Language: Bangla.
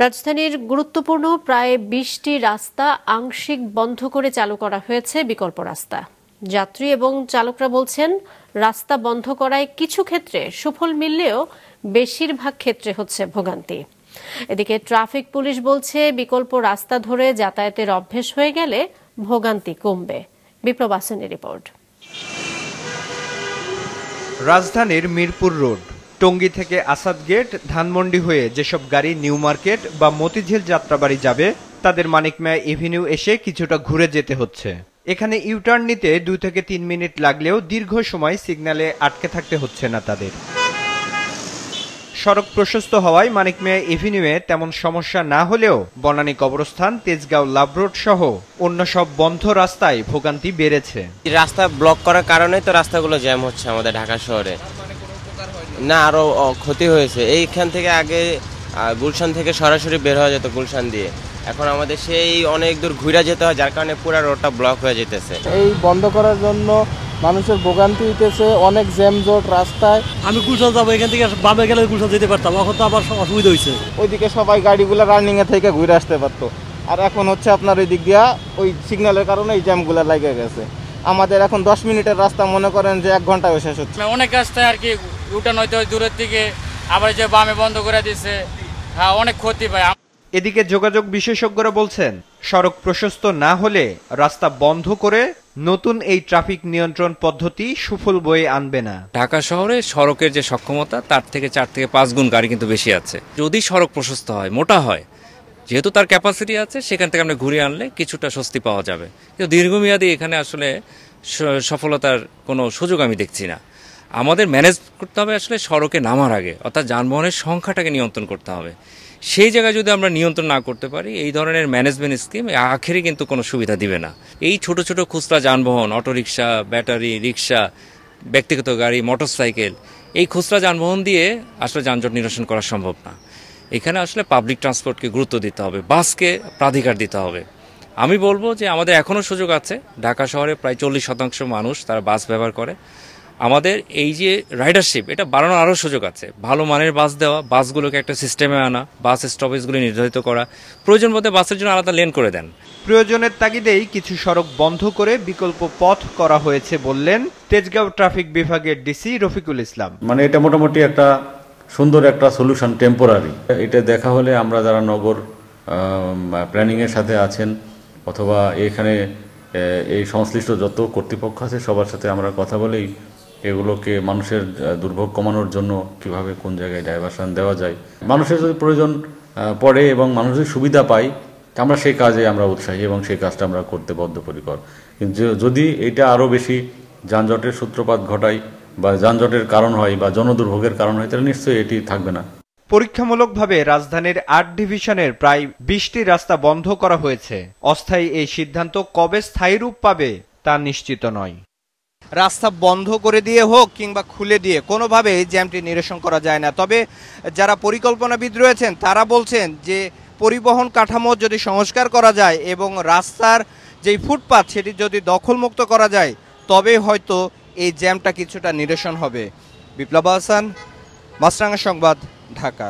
রাজধানীর গুরুত্বপূর্ণ প্রায় ২০টি রাস্তা আংশিক বন্ধ করে চালু করা হয়েছে বিকল্প রাস্তা। যাত্রী এবং চালকরা বলছেন, রাস্তা বন্ধ করায় কিছু ক্ষেত্রে সুফল মিললেও বেশিরভাগ ক্ষেত্রে হচ্ছে ভোগান্তি। এদিকে ট্রাফিক পুলিশ বলছে, বিকল্প রাস্তা ধরে যাতায়াতের অভ্যেস হয়ে গেলে ভোগান্তি কমবে। বিপ্লব হাসানের রিপোর্ট। রাজধানীর মিরপুর রোড, টঙ্গী থেকে আসাদ গেট, ধানমন্ডি হয়ে যেসব গাড়ি নিউ মার্কেট বা মতিঝিল যাত্রাবাড়ি যাবে তাদের মানিক মিয়া এভিনিউ এসে কিছুটা ঘুরে যেতে হচ্ছে। এখানে ইউটার্ন নিতে 2 থেকে 3 মিনিট লাগলেও দীর্ঘ সময় সিগন্যালে আটকে থাকতে হচ্ছে না তাদের। সড়ক প্রশস্ত হওয়ায় মানিক মিয়া এভিনিউয়ে তেমন সমস্যা না হলেও বনানী কবরস্থান, তেজগাঁও লাভরোড সহ অন্য সব বন্ধ রাস্তায় ভোগান্তি বেড়েছে। রাস্তা ব্লক করার কারণে তো রাস্তাগুলো জ্যাম হচ্ছে আমাদের ঢাকা শহরে। না, আরো ক্ষতি হয়েছে। এইখান থেকে আগে গুলশান থেকে সরাসরি বের হওয়া যেত গুলশান দিয়ে, এখন আমাদের সেই অনেক দূর ঘুরে যেতে হয়, যার কারণে পুরো রোডটা ব্লক হয়ে যেতেছে। এই বন্ধ করার জন্য মানুষের ভোগান্তি হইতেছে, অনেক জ্যামজট রাস্তায়। আমি গুলশান যাবো, এখান থেকে বামে গেলে গুলশান যেতে পারতাম, এখন তো আবার অসুবিধা হয়েছে। ওইদিকে সবাই গাড়িগুলো রানিং এ থেকে ঘুরে আসতে পারতো, আর এখন হচ্ছে আপনার ওই দিক দিয়া ওই সিগন্যালের কারণে এই জ্যামগুলো লেগে গেছে। আমাদের এখন 10 মিনিটের রাস্তা মনে করেন যে 1 ঘন্টায় শেষ হচ্ছে। অনেক রাস্তায় আর কি উঠান হইতে হয় দূরের থেকে, আবার যে বামে বন্ধ করে দিচ্ছে, হ্যাঁ অনেক ক্ষতি পায়। এদিকে যোগাযোগ বিশেষজ্ঞরা বলছেন, সড়ক প্রশস্ত না হলে রাস্তা বন্ধ করে নতুন এই ট্রাফিক নিয়ন্ত্রণ পদ্ধতি সুফল বয়ে আনবে না। ঢাকা শহরে সড়কের যে সক্ষমতা তার থেকে 4 থেকে 5 গুণ গাড়ি কিন্তু বেশি আছে। যদি সড়ক প্রশস্ত হয়, মোটা হয়, যেহেতু তার ক্যাপাসিটি আছে, সেখান থেকে আমরা ঘুরিয়ে আনলে কিছুটা স্বস্তি পাওয়া যাবে। কিন্তু দীর্ঘমেয়াদী এখানে আসলে সফলতার কোনো সুযোগ আমি দেখছি না। আমাদের ম্যানেজ করতে হবে আসলে সড়কে নামার আগে, অর্থাৎ যানবাহনের সংখ্যাটাকে নিয়ন্ত্রণ করতে হবে। সেই জায়গায় যদি আমরা নিয়ন্ত্রণ না করতে পারি, এই ধরনের ম্যানেজমেন্ট স্কিম আখেরে কিন্তু কোনো সুবিধা দিবে না। এই ছোট ছোট খুচরা যানবাহন, অটোরিকশা, ব্যাটারি রিক্সা, ব্যক্তিগত গাড়ি, মোটরসাইকেল, এই খুচরা যানবাহন দিয়ে আসলে যানজট নিরসন করা সম্ভব না। এখানে আসলে পাবলিক ট্রান্সপোর্টকে গুরুত্ব দিতে হবে, বাসকে প্রাধিকার দিতে হবে। আমি বলবো যে আমাদের এখনও সুযোগ আছে। ঢাকা শহরে প্রায় 40% মানুষ তারা বাস ব্যবহার করে। আমাদের এই যে রাইডারশিপ, এটা বাড়ানোর আরও সুযোগ আছে। ভালো মানের বাস দেওয়া, বাসগুলোকে একটা সিস্টেমে আনা, বাস স্টপেজগুলি নির্ধারিত করা, প্রয়োজন মতো বাসের জন্য আলাদা লেন করে দেন। প্রয়োজনের তাগিদেই কিছু সড়ক বন্ধ করে বিকল্প পথ করা হয়েছে বললেন তেজগাঁও ট্রাফিক বিভাগের ডিসি রফিকুল ইসলাম। মানে এটা মোটামুটি একটা সুন্দর একটা সলিউশন, টেম্পোরারি। এটা দেখা হলে আমরা যারা নগর প্ল্যানিংয়ের সাথে আছেন অথবা এখানে এই সংশ্লিষ্ট যত কর্তৃপক্ষ আছে সবার সাথে আমরা কথা বলেই এগুলোকে মানুষের দুর্ভোগ কমানোর জন্য কিভাবে কোন জায়গায় ডাইভারশন দেওয়া যায়, মানুষের যদি প্রয়োজন পড়ে এবং মানুষ যদি সুবিধা পায়, আমরা সেই কাজে আমরা উৎসাহী এবং সেই কাজটা আমরা করতে বদ্ধপরিকর। কিন্তু যদি এটা আরও বেশি যানজটের সূত্রপাত ঘটায় বা যানজটের কারণ হয় বা জনদুর্ভোগের কারণ হয়, তাহলে নিশ্চয়ই এটি থাকবে না। পরীক্ষামূলকভাবে রাজধানীর 8 ডিভিশনের প্রায় 20টি রাস্তা বন্ধ করা হয়েছে। অস্থায়ী এই সিদ্ধান্ত কবে স্থায়ী রূপ পাবে তা নিশ্চিত নয়। রাস্তা বন্ধ করে দিয়ে হোক কিংবা খুলে দিয়ে কোনোভাবে জ্যামটি নিরসন করা যায় না। তবে যারা পরিকল্পনাবিদ রয়েছেন তারা বলছেন যে পরিবহন কাঠামো যদি সংস্কার করা যায় এবং রাস্তার যেই ফুটপাত সেটি যদি দখলমুক্ত করা যায়, তবে হয়তো এই জ্যামটা কিছুটা নিরসন হবে। বিপ্লব হাসান, মাছরাঙা সংবাদ, ঢাকা।